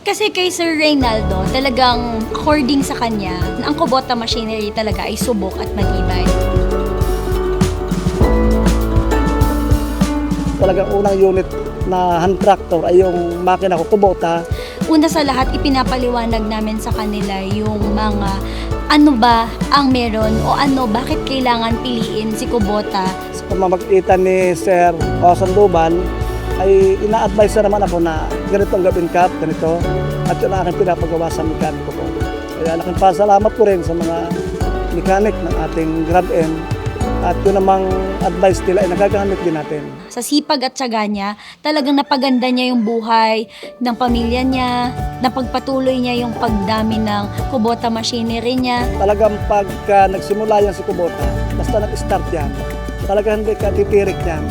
Kasi kay Sir Reynaldo, talagang according sa kanya, ang Kubota machinery talaga ay subok at matibay. Talagang unang unit na hand tractor ay yung makina ko, Kubota. Una sa lahat, ipinapaliwanag namin sa kanila yung mga ano ba ang meron o bakit kailangan piliin si Kubota. Sa pamamagitan ni Sir Sandoval, ay ina-advise na naman ako na ganitong gawin Kap, ganito. At yun ang aking pinapagawa sa mekaniko ko. Kaya laking pasalamat ko rin sa mga mekanik ng ating Grab N. At yun namang advice nila ay nagagamit din natin. Sa sipag at tiyaga niya, talagang napaganda niya yung buhay ng pamilya niya, napagpatuloy niya yung pagdami ng Kubota machinery niya. Talagang pagka nagsimula yan si Kubota, basta nag-start yan, talagang hindi ka titirik yan.